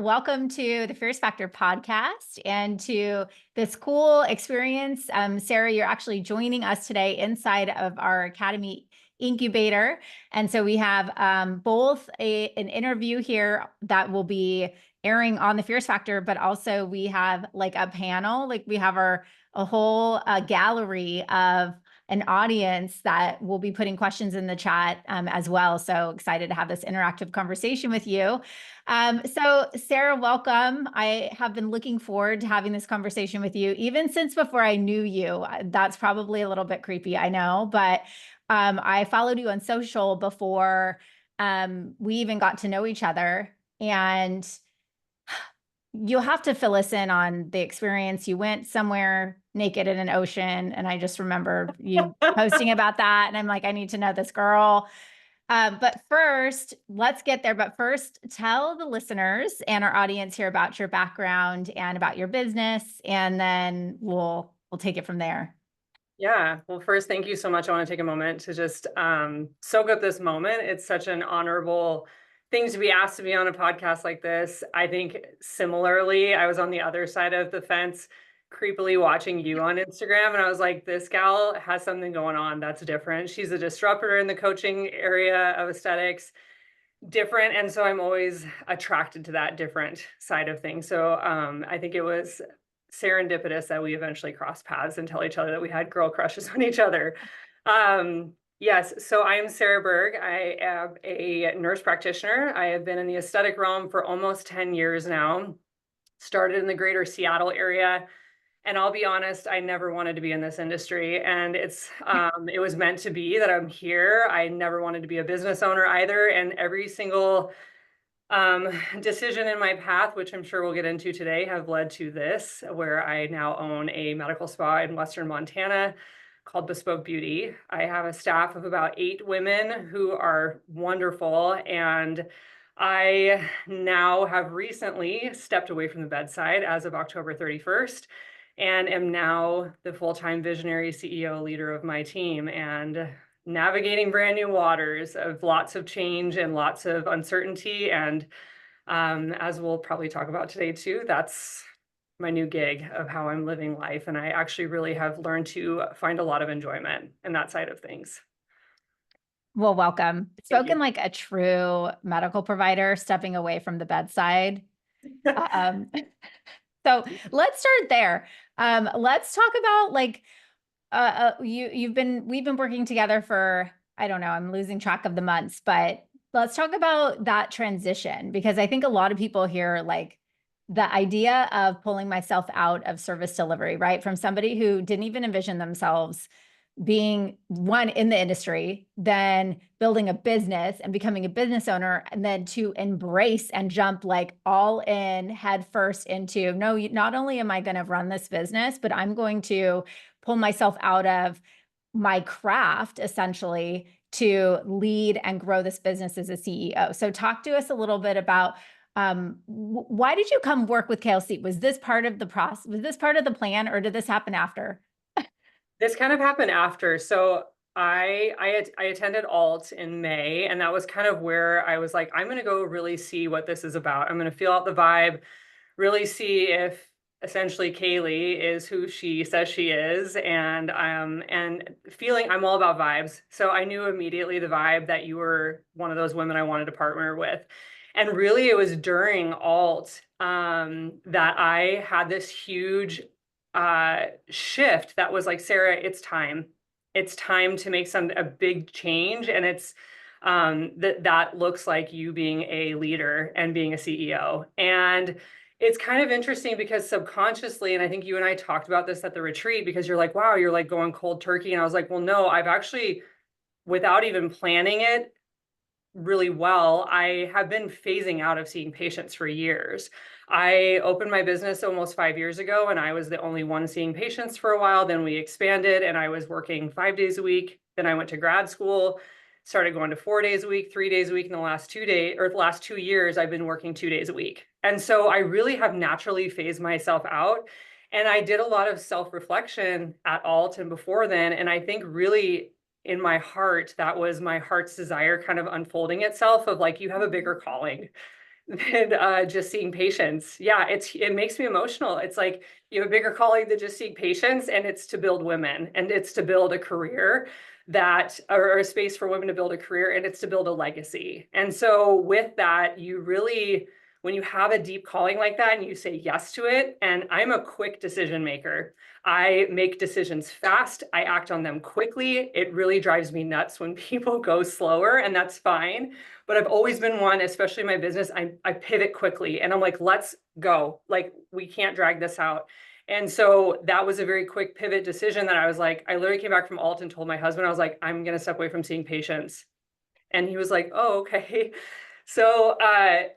welcome to the Fierce Factor podcast and to this cool experience. Sarah, you're actually joining us today inside of our Academy incubator. And so we have both an interview here that will be airing on the Fierce Factor, but also we have like a panel, like we have a whole gallery of an audience that will be putting questions in the chat as well. So excited to have this interactive conversation with you. So Sarah, welcome. I have been looking forward to having this conversation with you, even since before I knew you. That's probably a little bit creepy, I know, but I followed you on social before we even got to know each other. And you'll have to fill us in on the experience. You went somewhere naked in an ocean, and I just remember you posting about that. And I'm like, I need to know this girl. But first, let's get there. But first, tell the listeners and our audience here about your background and about your business, and then we'll take it from there. Yeah. Well, first, thank you so much. I want to take a moment to just soak up this moment. It's such an honorable thing to be asked to be on a podcast like this. I think similarly, I was on the other side of the fence, creepily watching you on Instagram, and I was like, this gal has something going on that's different. She's a disruptor in the coaching area of aesthetics, different. And so I'm always attracted to that different side of things. So I think it was serendipitous that we eventually crossed paths and tell each other that we had girl crushes on each other. Yes, so I am Sarah Berg. I am a nurse practitioner. I have been in the aesthetic realm for almost 10 years now. Started in the greater Seattle area. And I'll be honest, I never wanted to be in this industry. And it was meant to be that I'm here. I never wanted to be a business owner either. And every single decision in my path, which I'm sure we'll get into today, have led to this, where I now own a medical spa in Western Montana called Bespoke Beauty. I have a staff of about 8 women who are wonderful, and I now have recently stepped away from the bedside as of October 31st and am now the full-time visionary CEO leader of my team, and navigating brand new waters of lots of change and lots of uncertainty. And as we'll probably talk about today too, that's my new gig of how I'm living life. And I actually really have learned to find a lot of enjoyment in that side of things. Well, welcome. Spoken like a true medical provider stepping away from the bedside. So let's start there. Let's talk about like we've been working together for, I don't know, I'm losing track of the months, but let's talk about that transition, because I think a lot of people hear like the idea of pulling myself out of service delivery, right? From somebody who didn't even envision themselves being one in the industry, then building a business and becoming a business owner, and then to embrace and jump like all in head first into, no, not only am I going to run this business, but I'm going to pull myself out of my craft essentially to lead and grow this business as a CEO. So talk to us a little bit about why did you come work with Kaeli? Was this part of the process? Was this part of the plan, or did this happen after? This kind of happened after. So I attended Alt in May, and that was kind of where I was like, I'm going to go really see what this is about. I'm going to feel out the vibe, really see if essentially Kaeli is who she says she is, and feeling I'm all about vibes. So I knew immediately the vibe that you were one of those women I wanted to partner with. And really it was during Alt that I had this huge shift that was like, Sarah, it's time. It's time to make a big change. And it's that looks like you being a leader and being a CEO. And it's kind of interesting because subconsciously, and I think you and I talked about this at the retreat, because you're like, wow, you're like going cold turkey. And I was like, well, no, I've actually, without even planning it really well, I have been phasing out of seeing patients for years. I opened my business almost 5 years ago, and I was the only one seeing patients for a while. Then we expanded, and I was working 5 days a week. Then I went to grad school, started going to 4 days a week, 3 days a week. In the last 2 years, I've been working 2 days a week. And so I really have naturally phased myself out. And I did a lot of self-reflection at Alt and before then. And I think really in my heart, that was my heart's desire kind of unfolding itself of like, you have a bigger calling. than just seeing patients. Yeah, it makes me emotional. It's like you have a bigger calling than just seeing patients, and it's to build women, and it's to build a career that, or a space for women to build a career, and it's to build a legacy. And so with that, you really, when you have a deep calling like that and you say yes to it, and I'm a quick decision maker. I make decisions fast. I act on them quickly. It really drives me nuts when people go slower, and that's fine. But I've always been one, especially in my business, I pivot quickly and I'm like, let's go. Like, we can't drag this out. And so that was a very quick pivot decision that I was like, I literally came back from Alt and told my husband, I was like, I'm going to step away from seeing patients. And he was like, oh, okay. So,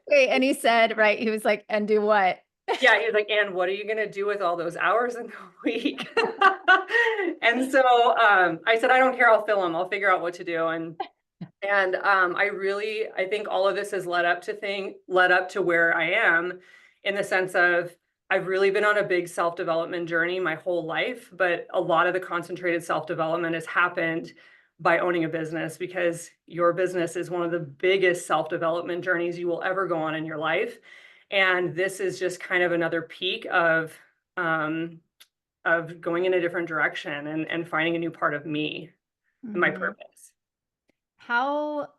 Wait, and he said, right, he was like, and do what? yeah, he was like, and what are you going to do with all those hours in the week? And so I said, I don't care. I'll fill them. I'll figure out what to do. And I think all of this has led up to where I am, in the sense of I've really been on a big self-development journey my whole life, but a lot of the concentrated self-development has happened by owning a business, because your business is one of the biggest self-development journeys you will ever go on in your life. And this is just kind of another peak um, of going in a different direction and finding a new part of me and my Mhm. purpose. How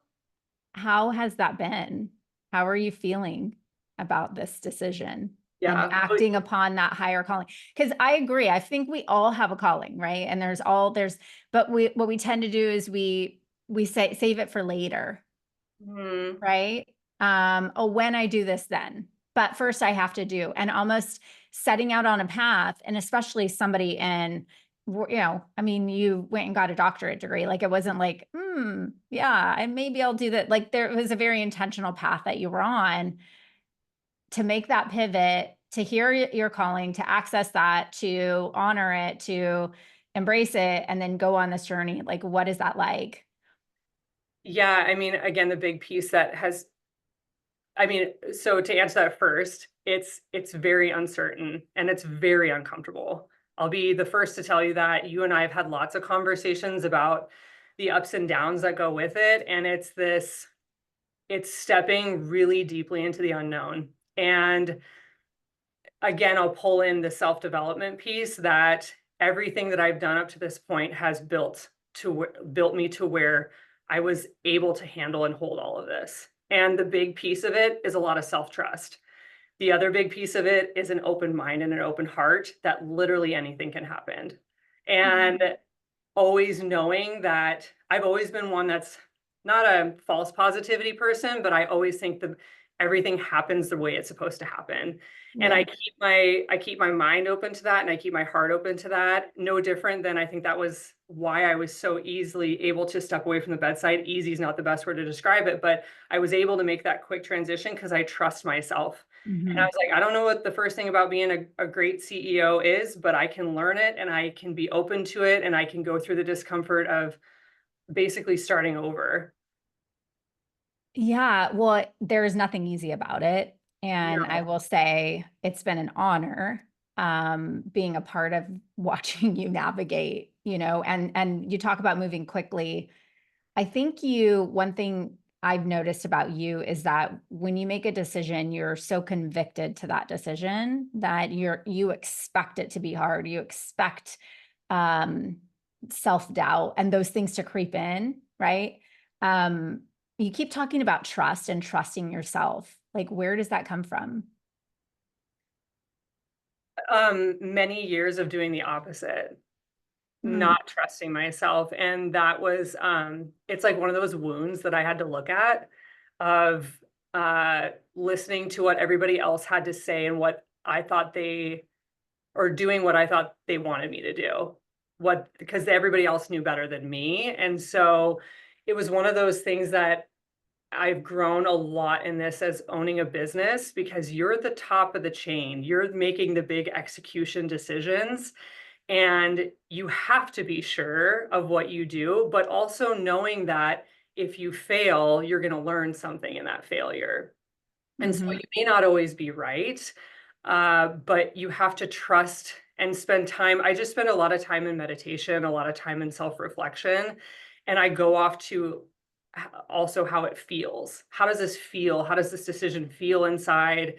how has that been? How are you feeling about this decision and Yeah. acting upon that higher calling? Because I agree. I think we all have a calling, right? And but what we tend to do is we say save it for later, Mhm. right? Oh, when I do this, then. But first, I have to do, and almost setting out on a path, and especially somebody in, I mean, you went and got a doctorate degree. Like, it wasn't like, yeah, and maybe I'll do that. Like, there was a very intentional path that you were on to make that pivot, to hear your calling, to access that, to honor it, to embrace it, and then go on this journey. Like, what is that like? Yeah, I mean, again, the big piece that has, I mean, so to answer that first, it's very uncertain and it's very uncomfortable. I'll be the first to tell you that. You and I have had lots of conversations about the ups and downs that go with it, and it's stepping really deeply into the unknown. And again, I'll pull in the self-development piece, that everything that I've done up to this point has built me to where I was able to handle and hold all of this. And the big piece of it is a lot of self-trust. The other big piece of it is an open mind and an open heart, that literally anything can happen. And always knowing that I've always been one that's not a false positivity person, but I always think that everything happens the way it's supposed to happen. And Yeah. I keep my mind open to that, and I keep my heart open to that. No different than, I think that was why I was so easily able to step away from the bedside. Easy is not the best word to describe it, but I was able to make that quick transition because I trust myself. And I Mhm. was like, I don't know what the first thing about being a great CEO is, but I can learn it and I can be open to it and I can go through the discomfort of basically starting over. Yeah, well, there is nothing easy about it, and I No. will say it's been an honor, being a part of watching you navigate, and you talk about moving quickly. I think one thing I've noticed about you is that when you make a decision, you're so convicted to that decision that you expect it to be hard. You expect, um, self-doubt and those things to creep in, right? Um, you keep talking about trust and trusting yourself. Like, where does that come from? Many years of doing the opposite, Mm, not trusting myself. And that was, it's like one of those wounds that I had to look at, of listening to what everybody else had to say and what I thought or doing what I thought they wanted me to do. Because everybody else knew better than me. And so it was one of those things that I've grown a lot in this as owning a business, because you're at the top of the chain. You're making the big execution decisions, and you have to be sure of what you do, but also knowing that if you fail, you're going to learn something in that failure. And so mhm. you may not always be right, but you have to trust and spend time. I just spend a lot of time in meditation, a lot of time in self reflection, and I go off to also how it feels. How does this feel? How does this decision feel inside?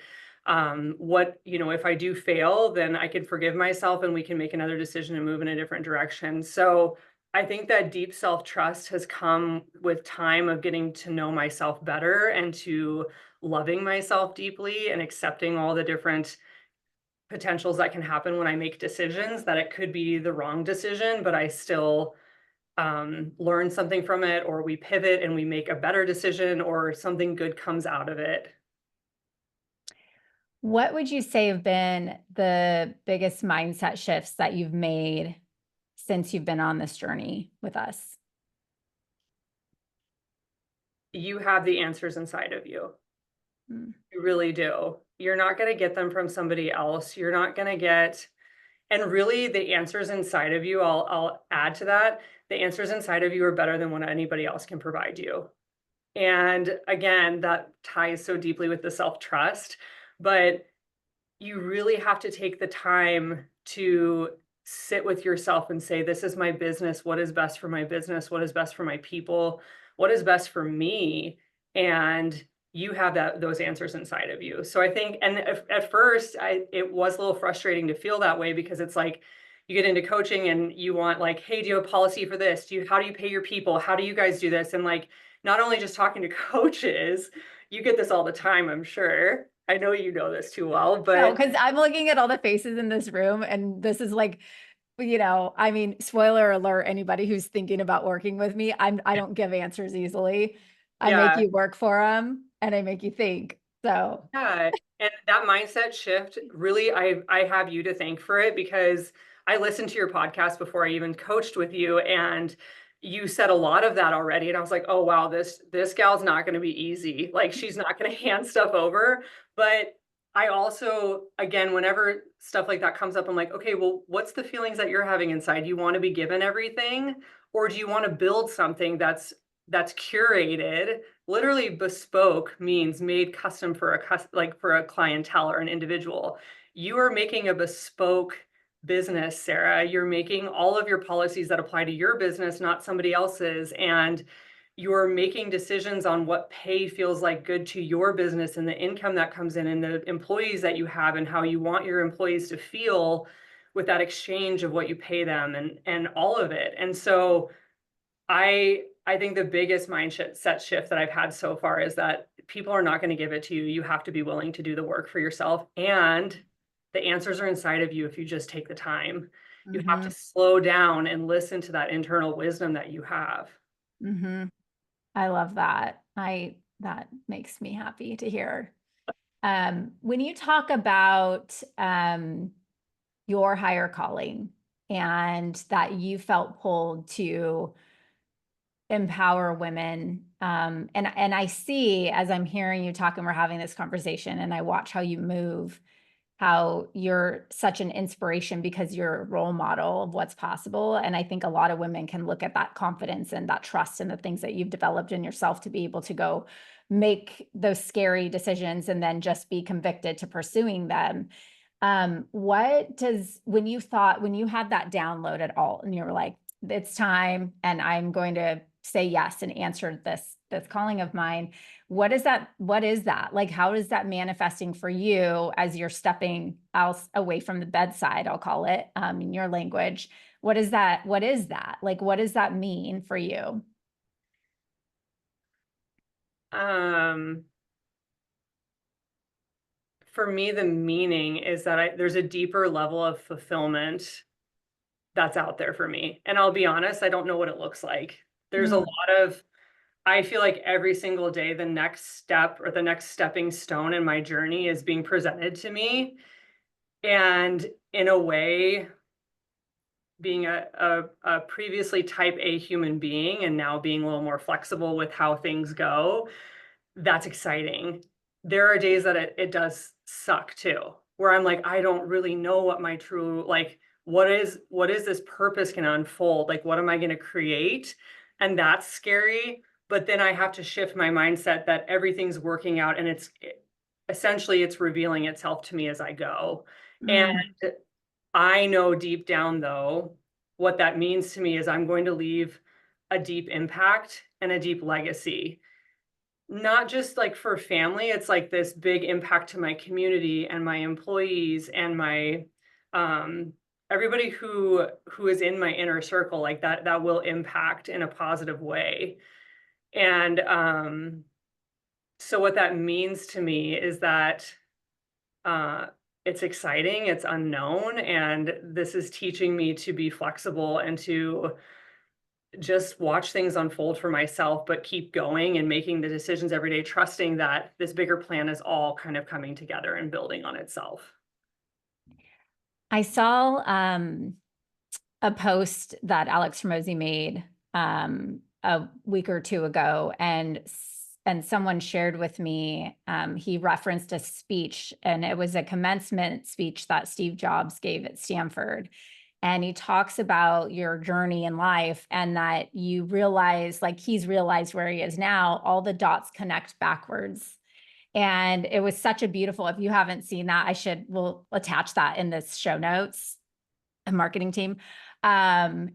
What, if I do fail, then I can forgive myself and we can make another decision and move in a different direction. So I think that deep self-trust has come with time of getting to know myself better and to loving myself deeply and accepting all the different potentials that can happen when I make decisions, that it could be the wrong decision, but I still learn something from it, or we pivot and we make a better decision, or something good comes out of it. What would you say have been the biggest mindset shifts that you've made since you've been on this journey with us? You have the answers inside of you. Mm. You really do. You're not going to get them from somebody else. You're not going to get, and really the answers inside of you, I'll add to that, the answers inside of you are better than what anybody else can provide you. And again, that ties so deeply with the self-trust, but you really have to take the time to sit with yourself and say, this is my business. What is best for my business? What is best for my people? What is best for me? And you have those answers inside of you. So I think, and at first it was a little frustrating to feel that way, because it's like, you get into coaching and you want like, hey, do you have a policy for this? How do you pay your people? How do you guys do this? And like, not only just talking to coaches, you get this all the time, I'm sure. I know you know this too well, No, but because I'm looking at all the faces in this room, and this is like, I mean, spoiler alert, anybody who's thinking about working with me, I don't give answers easily. I make yeah, you work for them and I make you think. So, yeah. And that mindset shift, really, I have you to thank for it, because I listened to your podcast before I even coached with you, and you said a lot of that already. And I was like, oh wow, this gal's not going to be easy. Like, she's not going to hand stuff over. But I also, again, whenever stuff like that comes up, I'm like, okay, well, what's the feelings that you're having inside? Do you want to be given everything, or do you want to build something that's curated? Literally, bespoke means made custom for for a clientele or an individual. You are making a bespoke business, Sarah. You're making all of your policies that apply to your business, not somebody else's. And you're making decisions on what pay feels like good to your business, and the income that comes in, and the employees that you have, and how you want your employees to feel with that exchange of what you pay them, and all of it. And so I think the biggest mindset shift that I've had so far is that people are not going to give it to you. You have to be willing to do the work for yourself, and the answers are inside of you if you just take the time. You have to mhm, slow down and listen to that internal wisdom that you have. mhm. I love that. That makes me happy to hear. When you talk about your higher calling and that you felt pulled to empower women, and I see, as I'm hearing you talk and we're having this conversation, and I watch how you move, how you're such an inspiration because you're a role model of what's possible. And I think a lot of women can look at that confidence and that trust and the things that you've developed in yourself to be able to go make those scary decisions and then just be convicted to pursuing them. When you had that download at all and you were like, it's time and I'm going to say yes and answer this calling of mine, what is that? Like, how is that manifesting for you as you're stepping out away from the bedside, I'll call it, in your language? What is that? Like, what does that mean for you? Um, for me, the meaning is that there's a deeper level of fulfillment that's out there for me. And I'll be honest, I don't know what it looks like. There's a Mm, lot of, I feel like every single day, the next step or the next stepping stone in my journey is being presented to me. And in a way, being a previously type A human being and now being a little more flexible with how things go, that's exciting. There are days that it does suck too, where I'm like, I don't really know what my true, like, what is this purpose can unfold? Like, what am I going to create? And that's scary. But then I have to shift my mindset that everything's working out, and essentially it's revealing itself to me as I go. And mm, I know deep down, though, what that means to me is I'm going to leave a deep impact and a deep legacy. Not just like for family, it's like this big impact to my community and my employees and my um everybody who is in my inner circle, like that will impact in a positive way. And so what that means to me is that uh it's exciting, it's unknown, and this is teaching me to be flexible and to just watch things unfold for myself, but keep going and making the decisions every day, trusting that this bigger plan is all kind of coming together and building on itself. I saw a post that Alex Hormozy made a week or two ago, and someone shared with me, he referenced a speech, and it was a commencement speech that Steve Jobs gave at Stanford. And he talks about your journey in life, and that you realize, like he's realized where he is now, all the dots connect backwards. And it was such a beautiful, if you haven't seen that, we'll attach that in this show notes, a marketing team. It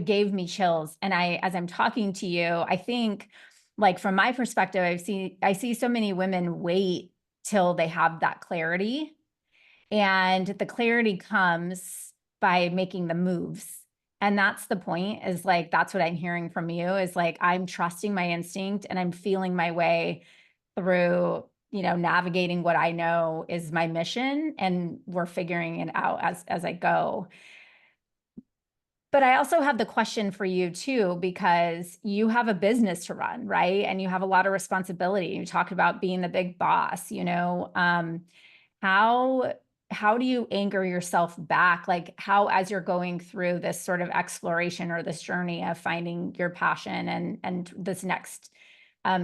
gave me chills. And as I'm talking to you, I think, like, from my perspective, I see so many women wait till they have that clarity, and the clarity comes by making the moves. And that's the point, is like, that's what I'm hearing from you, is like, I'm trusting my instinct and I'm feeling my way through, navigating what I know is my mission, and we're figuring it out as I go. But I also have the question for you too, because you have a business to run, right? And you have a lot of responsibility. You talked about being the big boss, how how do you anchor yourself back? Like, how, as you're going through this sort of exploration or this journey of finding your passion and this next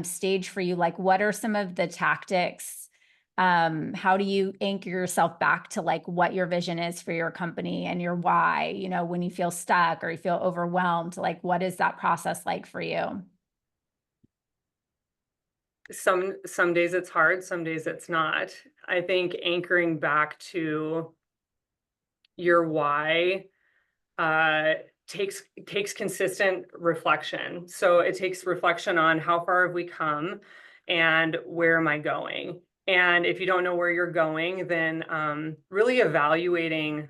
stage for you, like, what are some of the tactics? How do you anchor yourself back to, like, what your vision is for your company and your why, when you feel stuck or you feel overwhelmed? Like, what is that process like for you? Some days it's hard, some days it's not. I think anchoring back to your why uh takes consistent reflection. So it takes reflection on how far have we come and where am I going? And if you don't know where you're going, then really evaluating.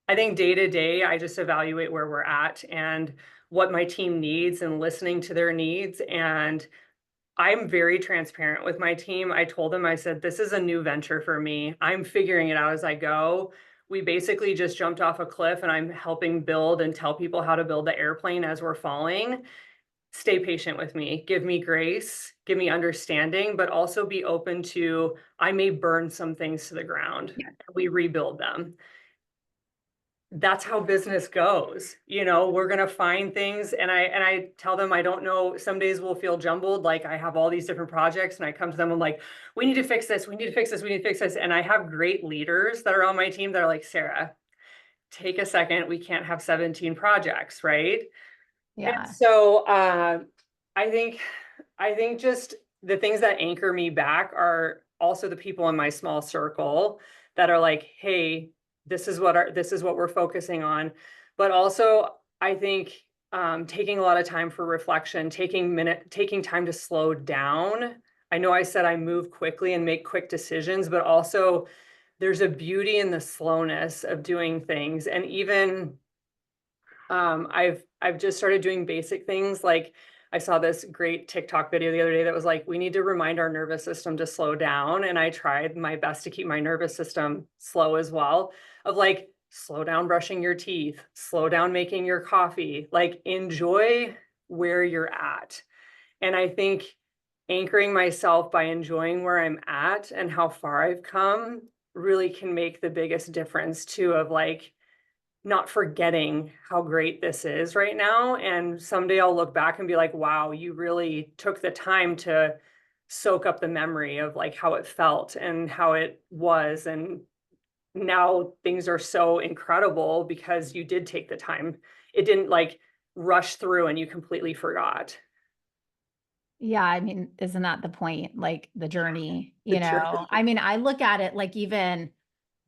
I think day to day, I just evaluate where we're at and what my team needs and listening to their needs. And I'm very transparent with my team. I told them, I said, this is a new venture for me. I'm figuring it out as I go. We basically just jumped off a cliff and I'm helping build and tell people how to build the airplane as we're falling. Stay patient with me, give me grace, give me understanding, but also be open to, I may burn some things to the ground. Yeah. We rebuild them. That's how business goes. We're going to find things, and I tell them, I don't know, some days will feel jumbled, like I have all these different projects and I come to them, I'm like, we need to fix this, we need to fix this, we need to fix this. And I have great leaders that are on my team that are like, Sarah, take a second, we can't have 17 projects, right? And Yeah. so I think just the things that anchor me back are also the people in my small circle that are like, hey, this is what we're focusing on. But also, I think taking a lot of time for reflection, taking time to slow down. I know I said I move quickly and make quick decisions, but also there's a beauty in the slowness of doing things. And even I've just started doing basic things, like I saw this great TikTok video the other day that was like, we need to remind our nervous system to slow down. And I tried my best to keep my nervous system slow as well, of like, slow down brushing your teeth, slow down making your coffee, like enjoy where you're at. And I think anchoring myself by enjoying where I'm at and how far I've come really can make the biggest difference too, of like, not forgetting how great this is right now. And someday I'll look back and be like, wow, you really took the time to soak up the memory of like how it felt and how it was. And now things are so incredible because you did take the time. It didn't like rush through and you completely forgot. Yeah, I mean, isn't that the point? Like, the journey, The journey. I mean, I look at it like, even,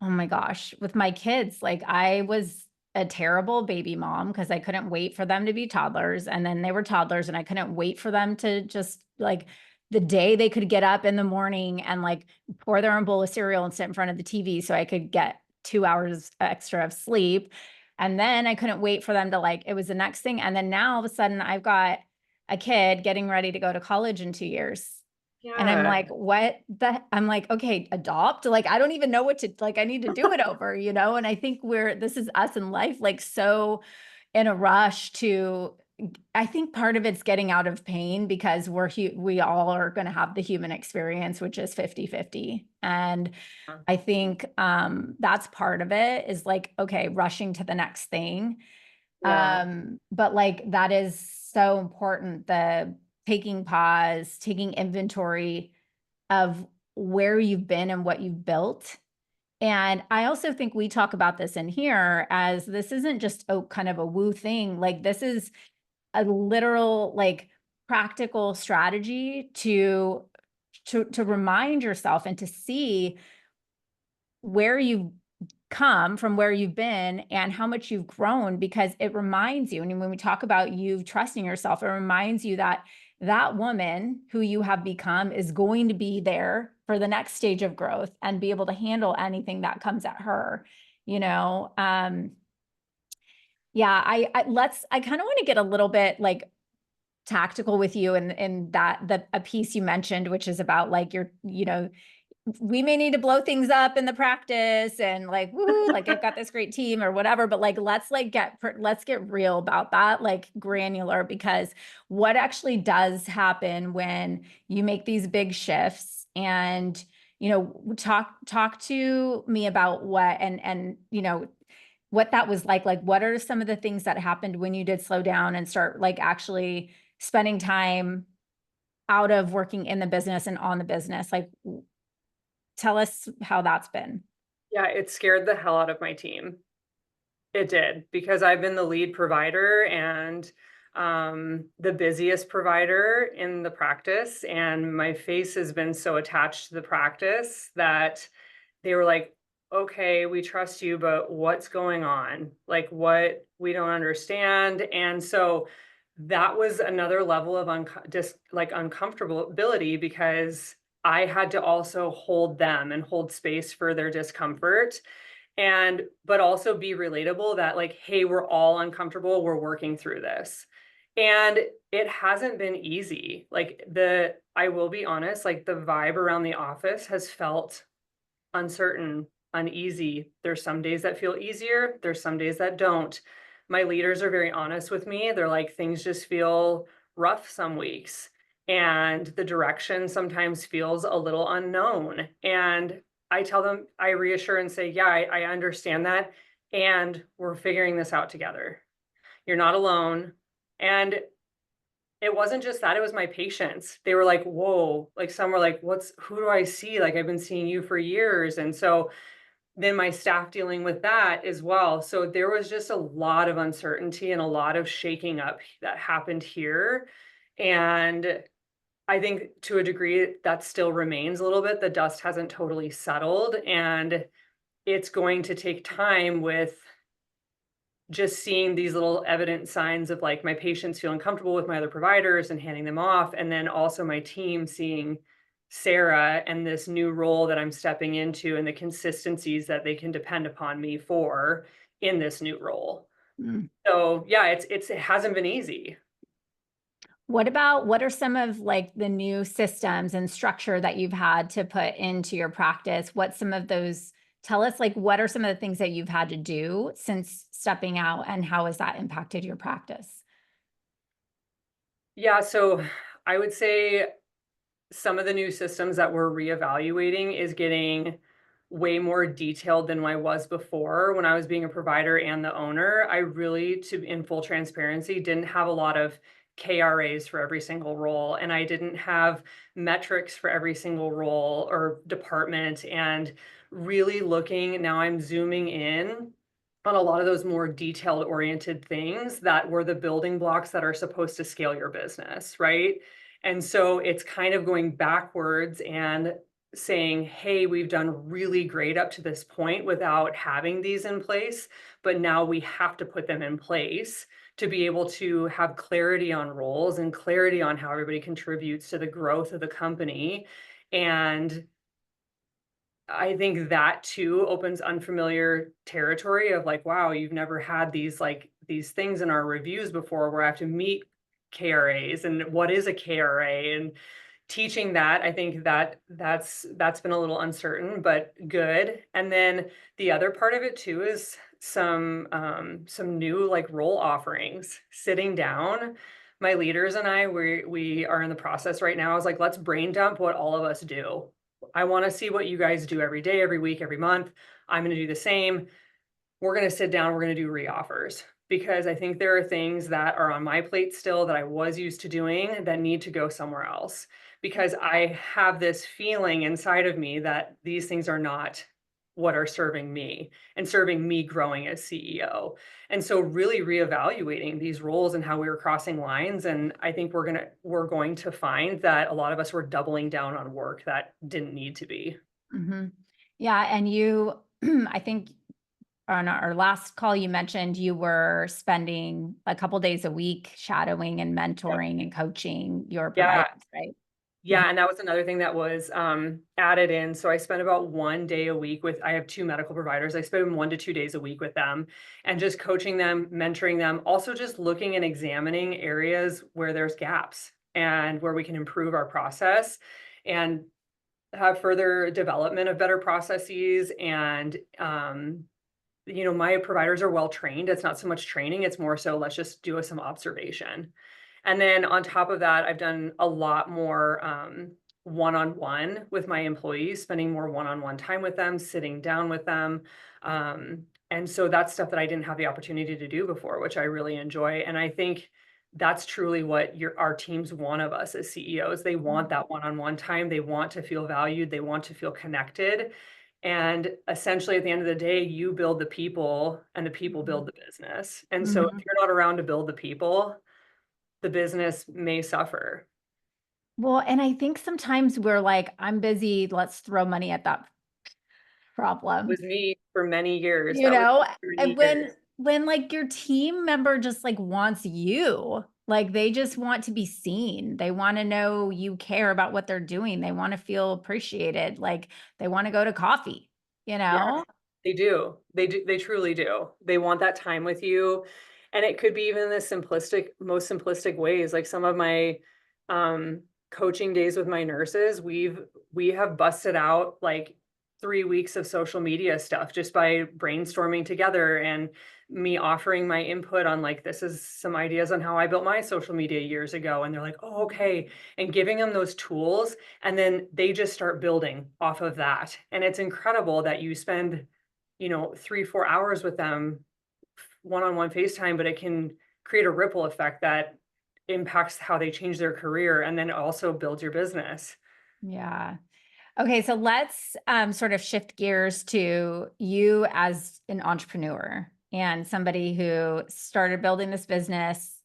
oh my gosh, with my kids, like, I was a terrible baby mom because I couldn't wait for them to be toddlers. And then they were toddlers and I couldn't wait for them to just like the day they could get up in the morning and like pour their own bowl of cereal and sit in front of the TV so I could get 2 hours extra of sleep. And then I couldn't wait for them to like, it was the next thing. And then now all of a sudden I've got a kid getting ready to go to college in 2 years. And I'm Yeah. like, what the, I'm like, okay, adopt. Like, I don't even know what to, like, I need to do it over, you know? And I think this is us in life, like so in a rush to, I think part of it's getting out of pain because we all are going to have the human experience, which is 50-50. And I think that's part of it is like, okay, rushing to the next thing. Yeah. But like that is so important, the taking pause, taking inventory of where you've been and what you've built. And I also think we talk about this in here as this isn't just a kind of a woo thing. Like this is a literal, like practical strategy to remind yourself and to see where you've come from, where you've been and how much you've grown, because it reminds you, and when we talk about you trusting yourself, it reminds you that that woman who you have become is going to be there for the next stage of growth and be able to handle anything that comes at her, you know? Yeah, I kind of want to get a little bit like tactical with you and that a piece you mentioned, which is about like your, you know, we may need to blow things up in the practice and like, woo, like I've got this great team or whatever, but like, let's get real about that, like granular, because what actually does happen when you make these big shifts and, you know, talk to me about what, and, you know, what that was like, what are some of the things that happened when you did slow down and start like actually spending time out of working in the business and on the business? Like, tell us how that's been. Yeah, it scared the hell out of my team. It did, because I've been the lead provider and the busiest provider in the practice, and my face has been so attached to the practice that they were like, okay, we trust you, but what's going on? Like, what we don't understand. And so that was another level of just like uncomfortability, because I had to also hold them and hold space for their discomfort, and but also be relatable that like, hey, we're all uncomfortable, we're working through this. And it hasn't been easy. Like I will be honest, like the vibe around the office has felt uncertain, uneasy. There's some days that feel easier, there's some days that don't. My leaders are very honest with me. They're like, things just feel rough some weeks. And the direction sometimes feels a little unknown. And I tell them, I reassure and say, yeah, I understand that. And we're figuring this out together. You're not alone. And it wasn't just that, it was my patients. They were like, whoa, like some were like, who do I see? Like, I've been seeing you for years. And so then my staff dealing with that as well. So there was just a lot of uncertainty and a lot of shaking up that happened here. And I think to a degree that still remains a little bit. The dust hasn't totally settled, and it's going to take time with just seeing these little evident signs of like my patients feeling comfortable with my other providers and handing them off. And then also my team seeing Sarah and this new role that I'm stepping into and the consistencies that they can depend upon me for in this new role. Mm. So yeah, it hasn't been easy. What are some of like the new systems and structure that you've had to put into your practice? What some of those, tell us like, what are some of the things that you've had to do since stepping out and how has that impacted your practice? Yeah, so I would say some of the new systems that we're reevaluating is getting way more detailed than I was before when I was being a provider and the owner. I really, to in full transparency, didn't have a lot of KRAs for every single role, and I didn't have metrics for every single role or department. And really looking now, I'm zooming in on a lot of those more detailed oriented things that were the building blocks that are supposed to scale your business, right? And so it's kind of going backwards and saying, hey, we've done really great up to this point without having these in place, but now we have to put them in place to be able to have clarity on roles and clarity on how everybody contributes to the growth of the company. And I think that too opens unfamiliar territory of like, wow, you've never had these things in our reviews before where I have to meet KRAs and what is a KRA and teaching that. I think that's been a little uncertain, but good. And then the other part of it too is some new like role offerings. Sitting down, my leaders and I, we are in the process right now. I was like, let's brain dump what all of us do. I want to see what you guys do every day, every week, every month. I'm going to do the same. We're going to sit down, we're going to do reoffers because I think there are things that are on my plate still that I was used to doing that need to go somewhere else because I have this feeling inside of me that these things are not what are serving me and serving me growing as CEO. And so really reevaluating these roles and how we were crossing lines. And I think we're going to find that a lot of us were doubling down on work that didn't need to be. Mm-hmm. Yeah. And you, I think on our last call, you mentioned you were spending a couple days a week shadowing and mentoring and coaching your Yeah. providers, right? Yeah, and that was another thing that was added in. So I spent about 1 day a week I have 2 medical providers. I spend 1 to 2 days a week with them and just coaching them, mentoring them, also just looking and examining areas where there's gaps and where we can improve our process and have further development of better processes. And, my providers are well trained. It's not so much training, it's more so let's just do some observation. And then on top of that, I've done a lot more one-on-one with my employees, spending more one-on-one time with them, sitting down with them. And so that's stuff that I didn't have the opportunity to do before, which I really enjoy. And I think that's truly what our teams want of us as CEOs. They want that one-on-one time. They want to feel valued. They want to feel connected. And essentially, at the end of the day, you build the people and the people build the business. And so Mhm. if you're not around to build the people, the business may suffer. Well, and I think sometimes we're like, I'm busy, let's throw money at that It problem. was me for many years. You That was know, for and many when years. when like your team member just like wants you, like they just want to be seen. They want to know you care about what they're doing. They want to feel appreciated. Like they want to go to coffee, you Yeah, know? they do. They do. They truly do. They want that time with you. And it could be even the most simplistic ways. Like some of my coaching days with my nurses, we have busted out like 3 weeks of social media stuff just by brainstorming together and me offering my input on like this is some ideas on how I built my social media years ago. And they're like, oh, okay. And giving them those tools. And then they just start building off of that. And it's incredible that you spend 3-4 hours with them one-on-one FaceTime, but it can create a ripple effect that impacts how they change their career and then also builds your business. Yeah. Okay, so let's sort of shift gears to you as an entrepreneur and somebody who started building this business.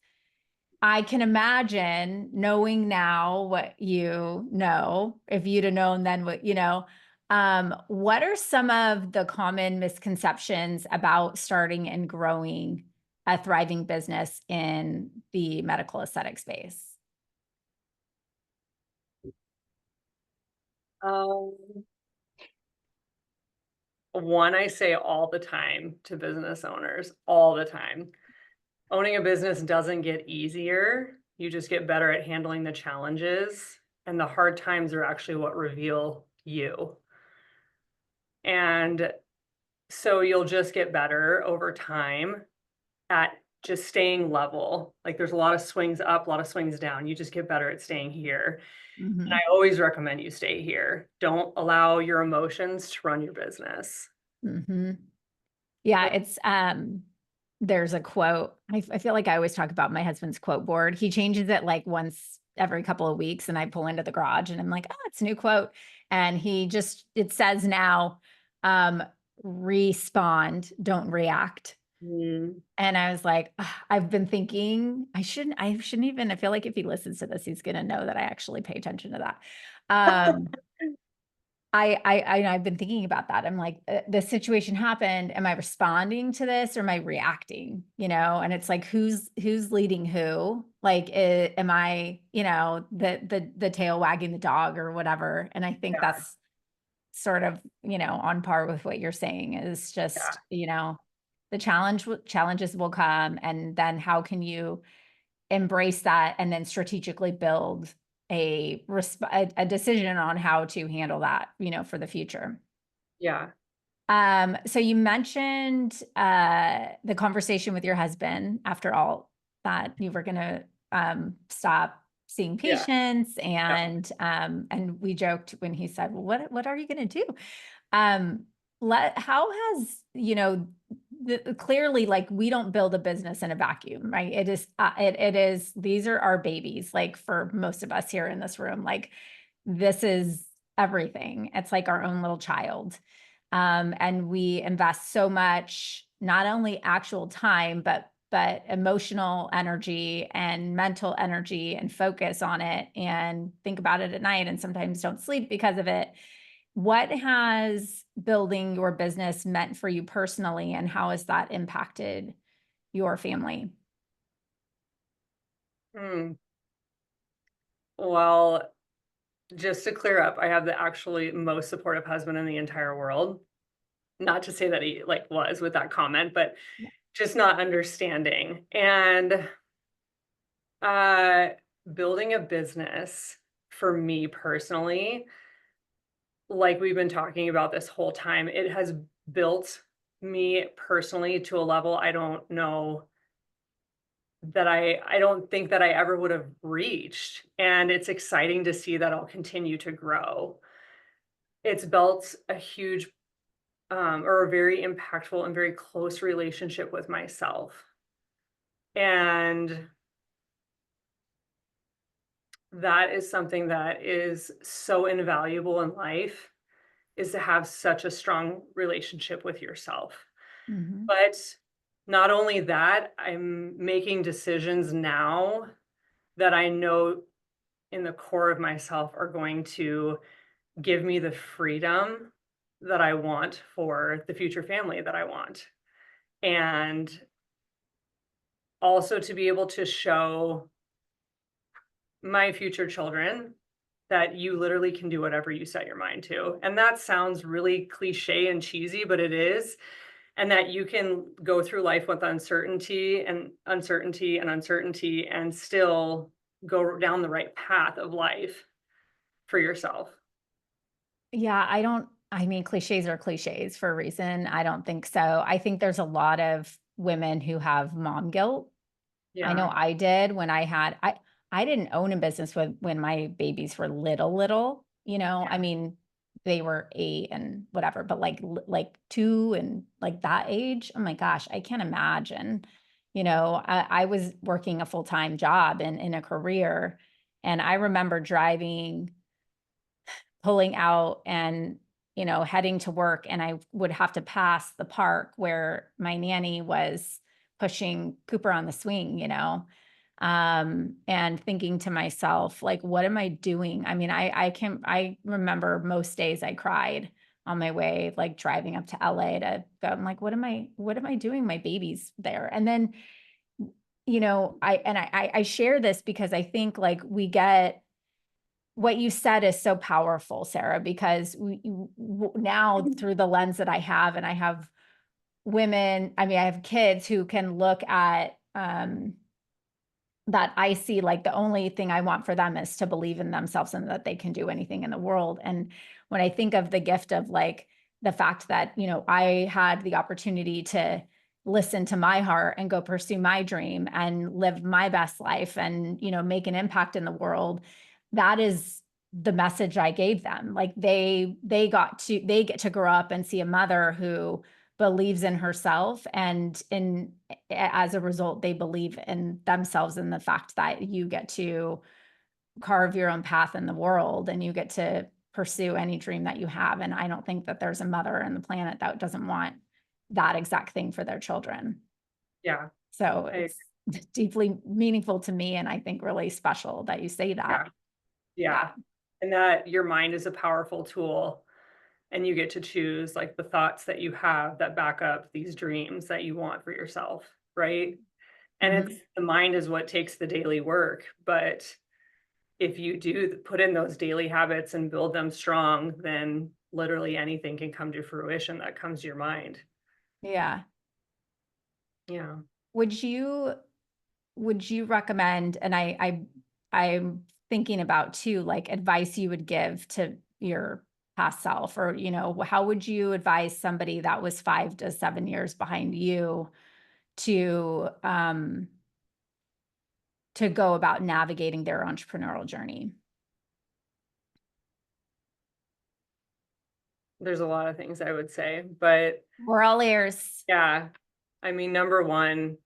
I can imagine knowing now what you know, if you'd have known then what are some of the common misconceptions about starting and growing a thriving business in the medical aesthetic space? Um, One I say all the time to business owners, all the time. Owning a business doesn't get easier. You just get better at handling the challenges, and the hard times are actually what reveal you. And so you'll just get better over time at just staying level. Like there's a lot of swings up, a lot of swings down. You just get better at staying here. And Mhm. I always recommend you stay here. Don't allow your emotions to run your business. Mhm. Yeah, it's there's a quote. I feel like I always talk about my husband's quote board. He changes it like once every couple of weeks and I pull into the garage and I'm like, "Oh, it's a new quote." And it says now um respond, don't react. Mm. And I was like, "Ugh," I've been thinking I shouldn't even I feel like if he listens to this he's going to know that I actually pay attention to that. Um I've been thinking about that. I'm like, the situation happened. Am I responding to this or am I reacting? You know, and it's like, who's leading who? Like, am I, you know, the tail wagging the dog or whatever? And I think Yeah, that's sort of, you know, on par with what you're saying is yeah, just, you know, the challenges will come, and then how can you embrace that and then strategically build a decision on how to handle that, you know, for the future. yeah, So you mentioned the conversation with your husband after all that you were gonna stop seeing yeah, patients, yeah. and we joked when he said, well, what are you gonna do? Um, how has, you know, clearly, like, we don't build a business in a vacuum, right? It is, it is, these are our babies, like for most of us here in this room, like this is everything. It's like our own little child. And we invest so much, not only actual time, but emotional energy and mental energy and focus on it and think about it at night and sometimes don't sleep because of it. What has building your business meant for you personally, and how has that impacted your family? Hmm. Well, just to clear up, I have the actually most supportive husband in the entire world. Not to say that he like was with that comment, but just not understanding. And uh building a business for me personally, like we've been talking about this whole time, it has built me personally to a level I don't know that I don't think that I ever would have reached. And it's exciting to see that I'll continue to grow. It's built a huge or a very impactful and very close relationship with myself. And that is something that is so invaluable in life, is to have such a strong relationship with yourself. Mhm. But not only that, I'm making decisions now that I know in the core of myself are going to give me the freedom that I want for the future family that I want. And also to be able to show my future children that you literally can do whatever you set your mind to. And that sounds really cliche and cheesy, but it is. And that you can go through life with uncertainty and uncertainty and uncertainty and still go down the right path of life for yourself. Yeah, I mean, cliches are cliches for a reason. I don't think so. I think there's a lot of women who have mom guilt. I know Yeah, I did when I didn't own a business when my babies were little, you know. I yeah, mean, they were 8 and whatever, but like 2 and like that age, oh my gosh, I can't imagine. You know, I was working a full-time job and in a career, and I remember driving, pulling out and, you know, heading to work, and I would have to pass the park where my nanny was pushing Cooper on the swing, you know, and thinking to myself, like, what am I doing? I mean, I remember most days I cried on my way, like driving up to LA to go. I'm like, what am I doing? My baby's there. And then, you know, I share this because I think like we get what you said is so powerful, Sarah, because now through the lens that I have, and I have women, I mean, I have kids who can look at that. I see like the only thing I want for them is to believe in themselves and that they can do anything in the world. And when I think of the gift of like the fact that, you know, I had the opportunity to listen to my heart and go pursue my dream and live my best life and, you know, make an impact in the world, that is the message I gave them. Like they get to grow up and see a mother who believes in herself, and in as a result they believe in themselves and the fact that you get to carve your own path in the world and you get to pursue any dream that you have. And I don't think that there's a mother on the planet that doesn't want that exact thing for their children. yeah, So I, it's deeply meaningful to me, and I think really special that you say yeah, that. yeah. Yeah. And that your mind is a powerful tool. and you get to choose like the thoughts that you have that back up these dreams that you want for yourself, right? And it's Mhm. the mind is what takes the daily work, but if you do put in those daily habits and build them strong, then literally anything can come to fruition that comes to your mind. Yeah. Yeah. Would you would you recommend, and I'm thinking about too, like advice you would give to your past self, or, how would you advise somebody that was 5 to 7 years behind you to, to go about navigating their entrepreneurial journey? There's a lot of things I would say, but We're all ears. yeah, I mean, number one,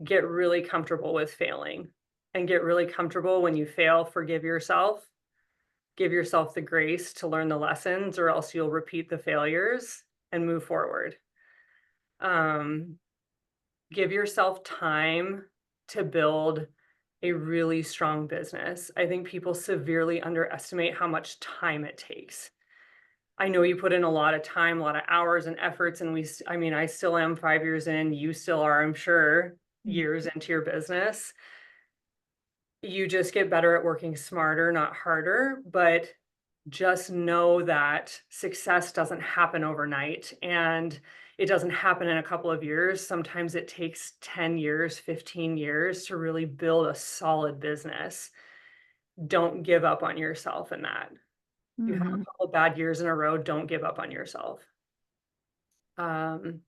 get really comfortable with failing and get really comfortable when you fail, forgive yourself, give yourself the grace to learn the lessons, or else you'll repeat the failures and move forward. Um, give yourself time to build a really strong business. I think people severely underestimate how much time it takes. I know you put in a lot of time, a lot of hours and efforts, and I mean, I still am 5 years in, you still are, I'm sure, Mm. years into your business. You just get better at working smarter, not harder, but just know that success doesn't happen overnight and it doesn't happen in a couple of years. Sometimes it takes 10 years, 15 years to really build a solid business. Don't give up on yourself in that. You have a Mhm. couple of bad years in a row, don't give up on yourself. Um,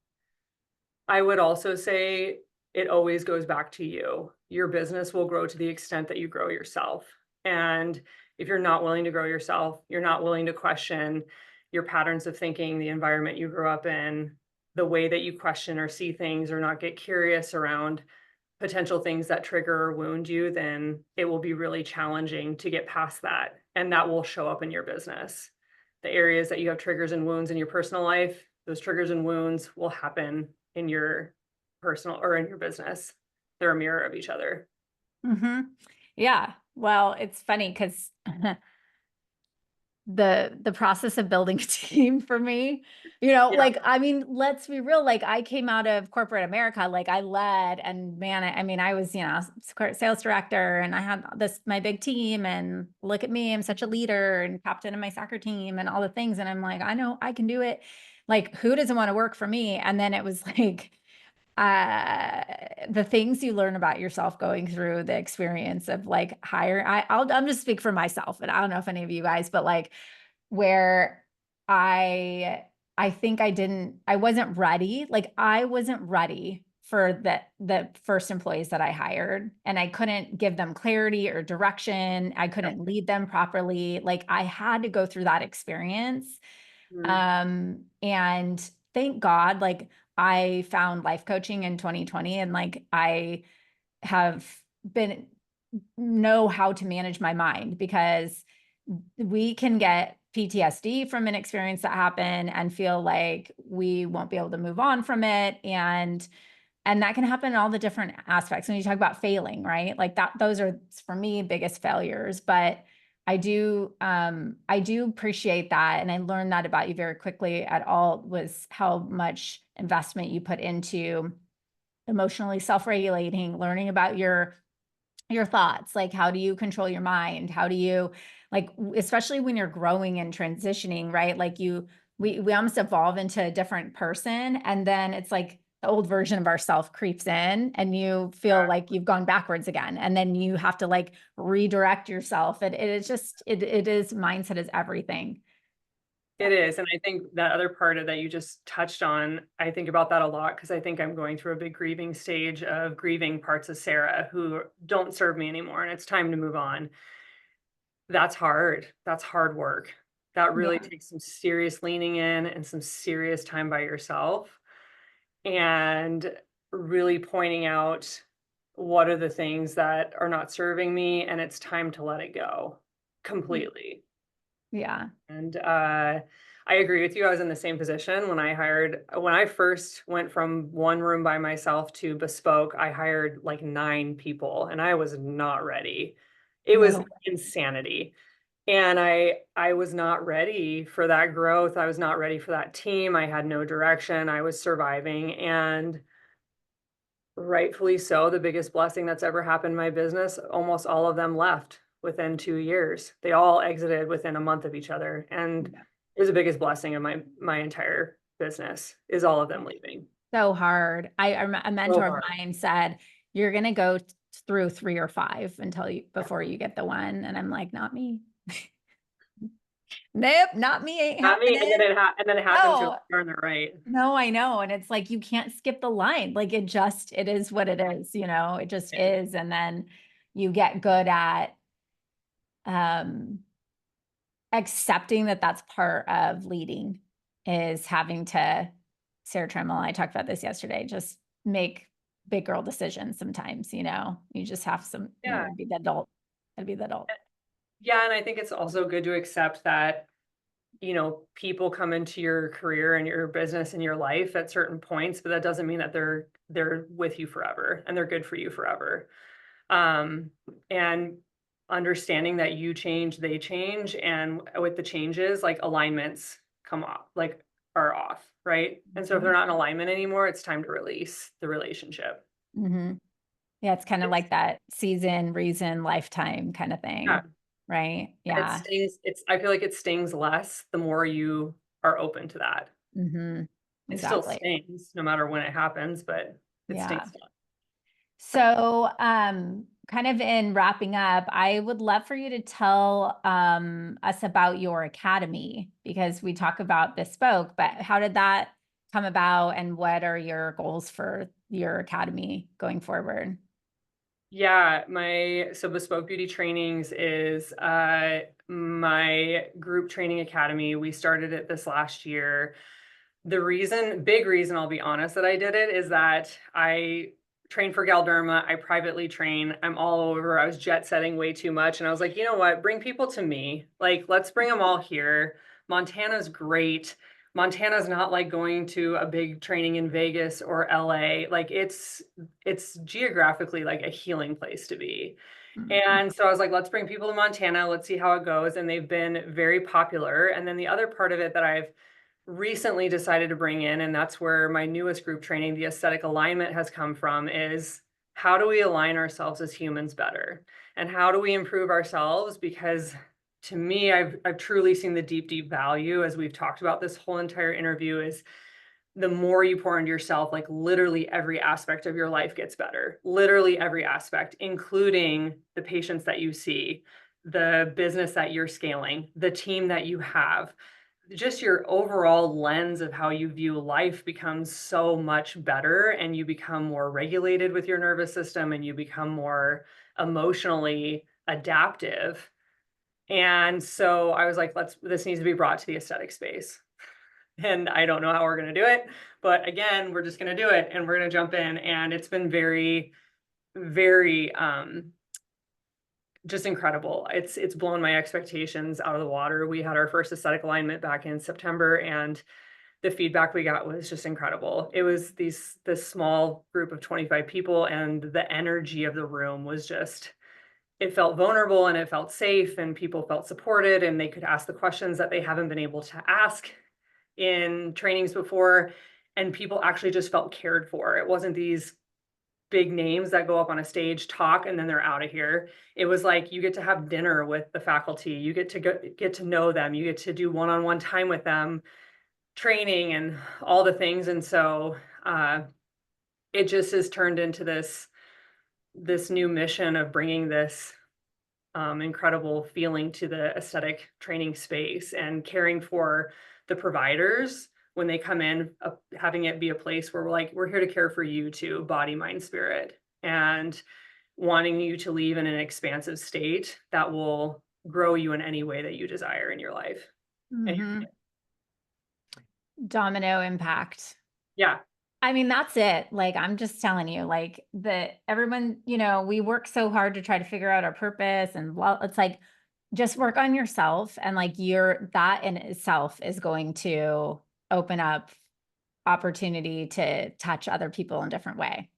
I would also say it always goes back to you. Your business will grow to the extent that you grow yourself. And if you're not willing to grow yourself, you're not willing to question your patterns of thinking, the environment you grew up in, the way that you question or see things, or not get curious around potential things that trigger or wound you, then it will be really challenging to get past that. And that will show up in your business. The areas that you have triggers and wounds in your personal life, those triggers and wounds will happen in your personal or in your business. They're a mirror of each other. Mhm. Yeah. Well, it's funny because the process of building a team for me, Yeah. like, I mean, let's be real, like, I came out of corporate America, like, I led, and man, I mean, I was, sales director, and I had this my big team, and look at me, I'm such a leader and captain of my soccer team and all the things, and I'm like, "I know I can do it." Like, who doesn't wanna work for me? And then it was like, uh, the things you learn about yourself going through the experience of, like, I'm just speak for myself, and I don't know if any of you guys, but, like, where I think I wasn't ready, like, I wasn't ready for the first employees that I hired, and I couldn't give them clarity or direction, I couldn't lead them properly, like, I had to go through that experience, Mhm. and thank God, like, I found life coaching in 2020, and, like, I have been know how to manage my mind, because we can get PTSD from an experience that happened and feel like we won't be able to move on from it, and that can happen in all the different aspects. When you talk about failing, right? Like that, those are for me biggest failures. But I do appreciate that. And I learned that about you very quickly at all, was how much investment you put into emotionally self-regulating, learning about your thoughts, like how do you control your mind? How do you, like, especially when you're growing and transitioning, right? Like we almost evolve into a different person, and then it's like the old version of ourself creeps in, and you feel like you've gone backwards again, and then you have to like redirect yourself. And it is just it is mindset is everything. It is, and I think that other part of that you just touched on, I think about that a lot because I think I'm going through a big grieving stage of grieving parts of Sarah who don't serve me anymore, and it's time to move on. That's hard. That's hard work. That really Yeah. takes some serious leaning in and some serious time by yourself, and really pointing out what are the things that are not serving me, and it's time to let it go completely. Yeah. And, I agree with you, I was in the same position when I first went from one room by myself to Bespoke, I hired, like, 9 people, and I was not ready. It was No. insanity. And I was not ready for that growth. I was not ready for that team. I had no direction. I was surviving, and rightfully so, the biggest blessing that's ever happened in my business, almost all of them left within 2 years. They all exited within a month of each other, and it was the biggest blessing of my entire business, is all of them leaving. So hard. A So mentor of hard. mine said, you're going to go through 3 or 5 before you get the one. And I'm like, not me. Nope, not me. Ain't Not me, and then happening. it happened to us No, on the right. no, I know. And it's like, you can't skip the line. Like it is what it is, it just Yeah. is. And then you get good at, um, accepting that that's part of leading, is having to, Sarah Tremmel and I talked about this yesterday, just make big girl decisions sometimes, you just have Yeah. be the adult, gotta be the adult. Yeah, and I think it's also good to accept that, people come into your career and your business and your life at certain points, but that doesn't mean that they're with you forever and they're good for you forever. Um, and understanding that you change, they change, and with the changes, like alignments come off, like are off, right? And so if they're not in alignment anymore, it's time to release the relationship. Mhm. Yeah, it's kind of It's like that season, reason, lifetime kind of yeah, thing, right? and it Yeah. stings. I feel like it stings less the more you are open to that. Mhm. It still Exactly. stings no matter when it happens, but it Yeah. stings less. So, kind of in wrapping up, I would love for you to tell us about your academy, because we talk about Bespoke, but how did that come about and what are your goals for your academy going forward? Yeah, my Bespoke Beauty Trainings is my group training academy. We started it this last year. Big reason, I'll be honest, that I did it is that I train for Galderma. I privately train. I'm all over. I was jet setting way too much. And I was like, you know what? Bring people to me. Like, let's bring them all here. Montana's great. Montana's not like going to a big training in Vegas or LA. Like it's geographically like a healing place to be. Mhm. And so I was like, let's bring people to Montana. Let's see how it goes. And they've been very popular. And then the other part of it that I've recently decided to bring in, and that's where my newest group training, the aesthetic alignment, has come from, is how do we align ourselves as humans better? And how do we improve ourselves? Because to me, I've truly seen the deep value, as we've talked about this whole entire interview, is the more you pour into yourself, like literally every aspect of your life gets better. Literally every aspect, including the patients that you see, the business that you're scaling, the team that you have, just your overall lens of how you view life becomes so much better, and you become more regulated with your nervous system, and you become more emotionally adaptive. And so I was like, this needs to be brought to the aesthetic space. And I don't know how we're going to do it, but again, we're just going to do it, and we're going to jump in. And it's been very just incredible. It's blown my expectations out of the water. We had our first aesthetic alignment back in September, and the feedback we got was just incredible. It was this small group of 25 people, and the energy of the room was just, it felt vulnerable and it felt safe, and people felt supported, and they could ask the questions that they haven't been able to ask in trainings before, and people actually just felt cared for. It wasn't these big names that go up on a stage, talk, and then they're out of here. It was like you get to have dinner with the faculty, you get to know them, you get to do one-on-one time with them, training and all the things. And so it just has turned into this new mission of bringing this incredible feeling to the aesthetic training space, and caring for the providers when they come in, having it be a place where we're here to care for you too, body, mind, spirit, and wanting you to leave in an expansive state that will grow you in any way that you desire in your life. And Mhm. Domino impact. yeah, I mean, that's it. Like, I'm just telling you, like, everyone, we work so hard to try to figure out our purpose, and well, it's like, just work on yourself, and like that in itself is going to open up opportunity to touch other people in a different way.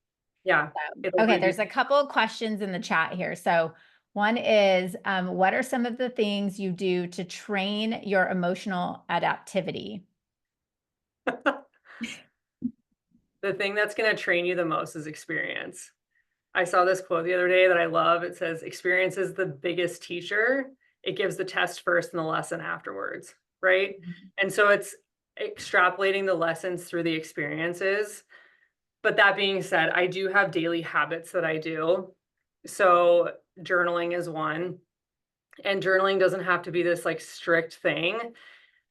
yeah, So, it'll okay, give you there's a couple of questions in the chat here. So, One is, what are some of the things you do to train your emotional adaptivity? The thing that's going to train you the most is experience. I saw this quote the other day that I love. It says, experience is the biggest teacher. It gives the test first and the lesson afterwards, right? And so it's extrapolating the lessons through the experiences. But that being said, I do have daily habits that I do. So journaling is one. And journaling doesn't have to be this like strict thing.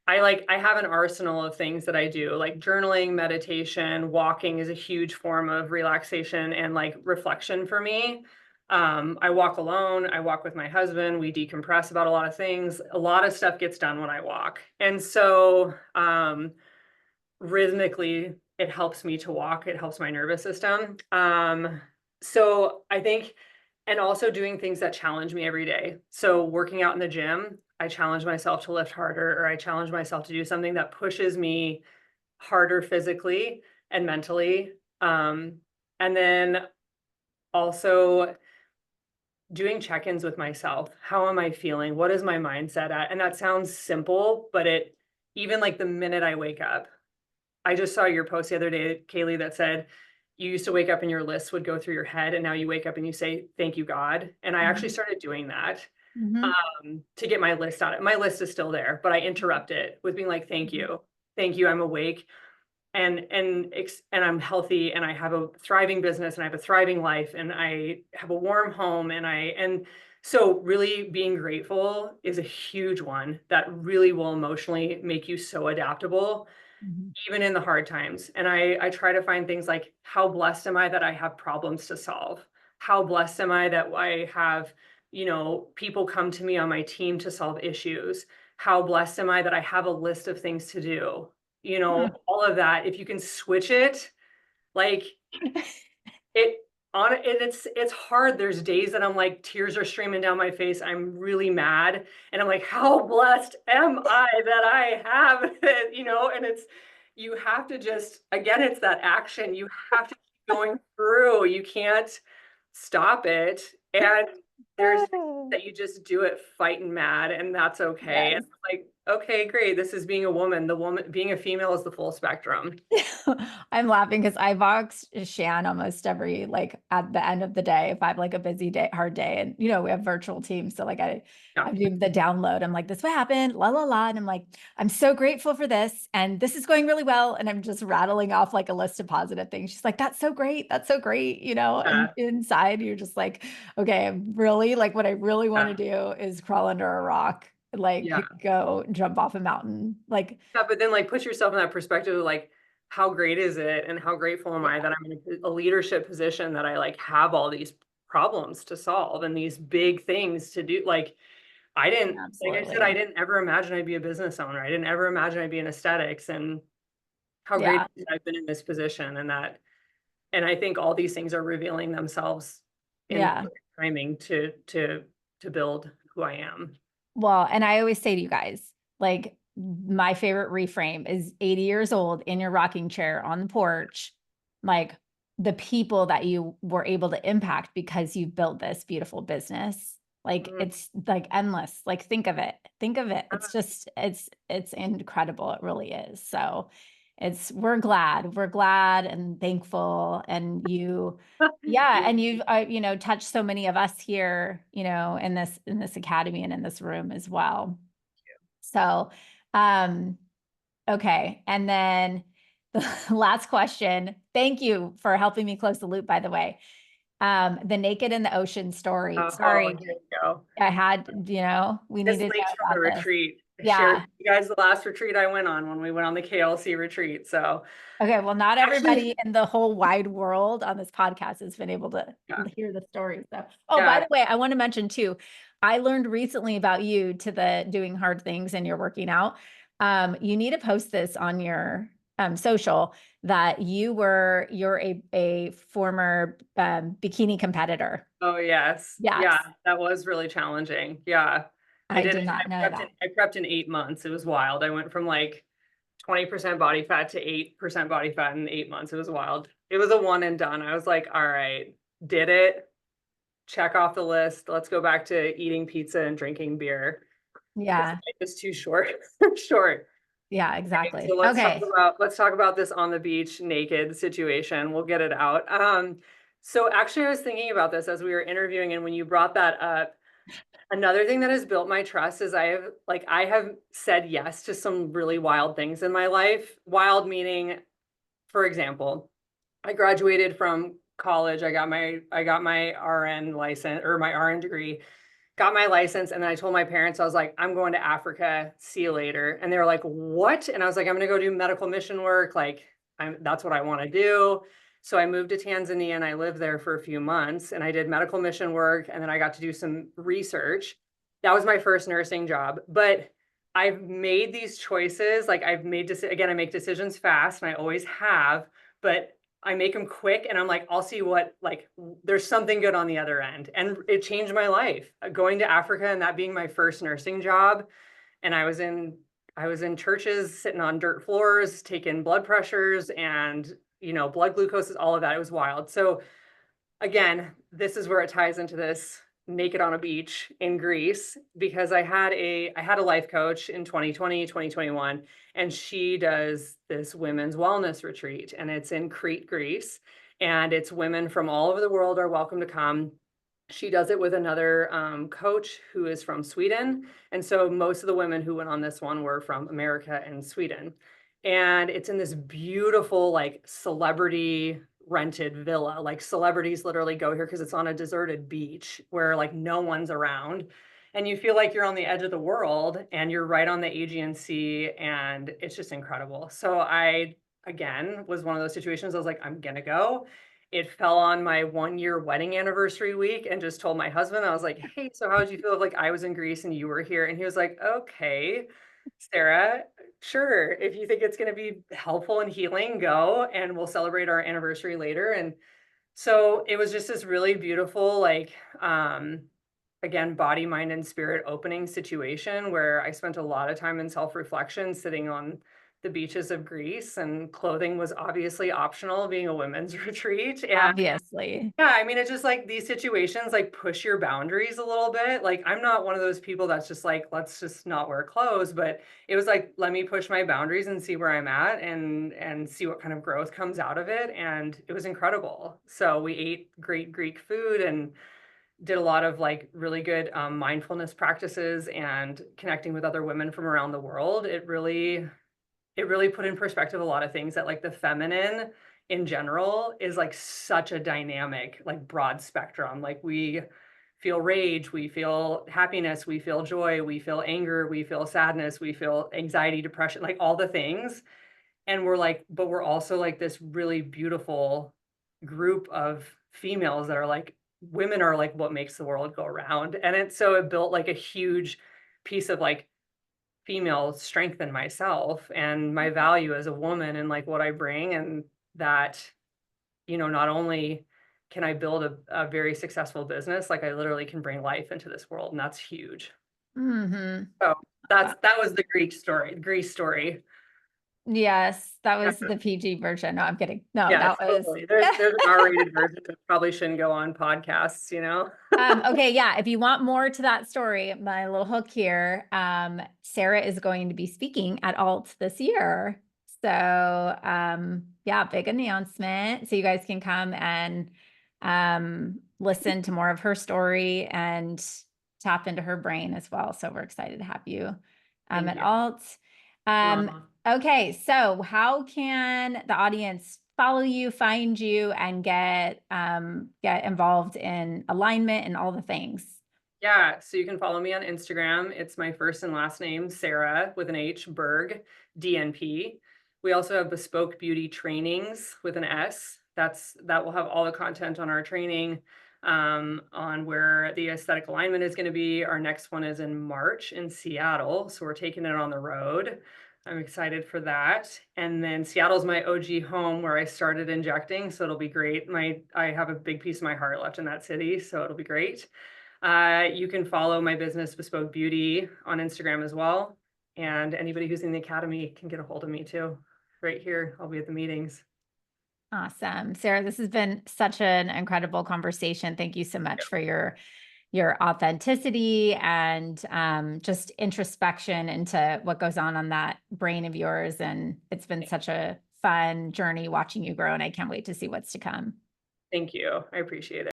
I have an arsenal of things that I do, like journaling, meditation, walking is a huge form of relaxation and like reflection for me. I walk alone, I walk with my husband, we decompress about a lot of things. A lot of stuff gets done when I walk. And so rhythmically, it helps me to walk, it helps my nervous system. So I think, and also doing things that challenge me every day. So working out in the gym, I challenge myself to lift harder, or I challenge myself to do something that pushes me harder physically and mentally. And then also doing check-ins with myself. How am I feeling? What is my mindset at? And that sounds simple, but it, even like the minute I wake up, I just saw your post the other day, Kaeli, that said you used to wake up and your list would go through your head, and now you wake up and you say, thank you, God. And I actually started doing that to get my list out. My list is still there, but I interrupt it with being like, thank you. Thank you. I'm awake and I'm healthy, and I have a thriving business, and I have a thriving life, and I have a warm home. And so really being grateful is a huge one that really will emotionally make you so adaptable even in the hard times. And I try to find things like, how blessed am I that I have problems to solve? How blessed am I that I have, people come to me on my team to solve issues? How blessed am I that I have a list of things to do? All of that. If you can switch it, like it on and it's hard. There's days that I'm like, tears are streaming down my face. I'm really mad. And I'm like, how blessed am I that I have it, and you have to just, again, it's that action. You have to keep going through. You can't stop it. And there's that you just do it fighting mad, and that's okay. Yes. And like, okay, great. This is being a woman. The woman being a female is the full spectrum. I'm laughing because I box Shan almost every, like at the end of the day, if I have like a busy day, hard day, and we have virtual teams. So like I do the download. I'm like, this what happened, la la la. And I'm like, I'm so grateful for this. And this is going really well. And I'm just rattling off like a list of positive things. She's like, that's so great. That's so great. And inside you're just like, okay, I'm really like what I really want to do is crawl under a rock, like go jump off a mountain. Like, but then like put yourself in that perspective of like, how great is it? And how grateful am I that I'm in a leadership position, that I like have all these problems to solve and these big things to do. Like I didn't, like I said, I didn't ever imagine I'd be a business owner. I didn't ever imagine I'd be in aesthetics, and how great I've been in this position, and I think all these things are revealing themselves in timing to build who I am. Well, and I always say to you guys, like, my favorite reframe is 80 years old in your rocking chair on the porch, like the people that you were able to impact because you built this beautiful business. Like it's like endless. Like think of it. It's just it's incredible. It really is. So we're glad and thankful, and and you've touched so many of us here, in this academy and in this room as well. So, okay. And then the last question, thank you for helping me close the loop, by the way. The naked in the ocean story. Sorry. Here you go. I had, we This needed to links know from the about this. retreat. I Yeah. shared you guys the last retreat I went on when we went on the KLC retreat. So okay, well, not everybody in the whole wide world on this podcast has been able to hear the story. So, by the way, I want to mention too, I learned recently about you to the doing hard things and you're working out. You need to post this on your social that you're a former bikini competitor. oh yes. Yeah, that was really challenging. Yeah. I did not know that. I prepped in 8 months. It was wild. I went from like 20% body fat to 8% body fat in 8 months. It was wild. It was a one and done. I was like, all right, did it. check off the list. Let's go back to eating pizza and drinking beer. Yeah. It's too short. Short. Yeah, Okay, so exactly. Okay. let's talk about this on the beach naked situation. We'll get it out. So actually I was thinking about this as we were interviewing, and when you brought that up, another thing that has built my trust is I have said yes to some really wild things in my life. Wild meaning, for example, I graduated from college. I got my RN license, or my RN degree, got my license, and then I told my parents, I was like, I'm going to Africa. See you later. And they were like, what? And I was like, I'm going to go do medical mission work. Like, that's what I want to do. So I moved to Tanzania and I lived there for a few months, and I did medical mission work, and then I got to do some research. That was my first nursing job. But I've made these choices. Like, again, I make decisions fast, and I always have, but I make them quick, and I'm like, I'll see what, like, there's something good on the other end. And it changed my life. Going to Africa and that being my first nursing job. And I was in churches, sitting on dirt floors, taking blood pressures and, blood glucoses, all of that. It was wild. So again, this is where it ties into this naked on a beach in Greece, because I had a life coach in 2020, 2021, and she does this women's wellness retreat, and it's in Crete, Greece, and it's women from all over the world are welcome to come. She does it with another coach who is from Sweden. And so most of the women who went on this one were from America and Sweden. And it's in this beautiful, like, celebrity rented villa. Like, celebrities literally go here because it's on a deserted beach where, like, no one's around. And you feel like you're on the edge of the world, and you're right on the Aegean Sea, and it's just incredible. So I, again, was one of those situations. I was like, I'm gonna go. It fell on my 1-year wedding anniversary week, and just told my husband, I was like, hey, so how would you feel if, like, I was in Greece and you were here? And he was like, okay, Sarah, sure. If you think it's going to be helpful and healing, go, and we'll celebrate our anniversary later. And so it was just this really beautiful, like, again, body, mind, and spirit opening situation where I spent a lot of time in self-reflection, sitting on the beaches of Greece, and clothing was obviously optional, being a women's retreat. And Obviously. yeah, I mean, it's just like these situations, like, push your boundaries a little bit. Like, I'm not one of those people that's just like, let's just not wear clothes, but it was like, let me push my boundaries and see where I'm at, and see what kind of growth comes out of it. And it was incredible. So we ate great Greek food and did a lot of, like, really good mindfulness practices and connecting with other women from around the world. It really put in perspective a lot of things, that, like, the feminine in general is, like, such a dynamic, like, broad spectrum. Like, we feel rage, we feel happiness, we feel joy, we feel anger, we feel sadness, we feel anxiety, depression, like, all the things. And but we're also, like, this really beautiful group of females that are like, women are, like, what makes the world go around. And it built, like, a huge piece of, like, female strength in myself and my value as a woman, and, like, what I bring. And that, not only can I build a very successful business, like, I literally can bring life into this world, and that's huge. Mm-hmm. So that was the Greece story. Yes, that Yeah, was the PG version. No, I'm kidding. No, yeah, that was. totally. There's an R-rated version that probably shouldn't go on podcasts. Okay, yeah. If you want more to that story, my little hook here, Sarah is going to be speaking at Alt this year. So, yeah, big announcement. So you guys can come and listen to more of her story and tap into her brain as well. So we're excited to have you Thank at you. Alt. Okay, so how can the audience follow you, find you, and get involved in alignment and all the things? Yeah, so you can follow me on Instagram. It's my first and last name, Sarah with an H, Berg, DNP. We also have Bespoke Beauty trainings with an S. That will have all the content on our training, on where the aesthetic alignment is going to be. Our next one is in March in Seattle, so we're taking it on the road. I'm excited for that. And then Seattle's my OG home, where I started injecting, so it'll be great. I have a big piece of my heart left in that city, so it'll be great. You can follow my business, Bespoke Beauty, on Instagram as well. And anybody who's in the academy can get a hold of me too. Right here, I'll be at the meetings. Awesome. Sarah, this has been such an incredible conversation. Thank you so much for your authenticity and just introspection into what goes on that brain of yours. And it's been such a fun journey watching you grow, and I can't wait to see what's to come. Thank you. I appreciate it.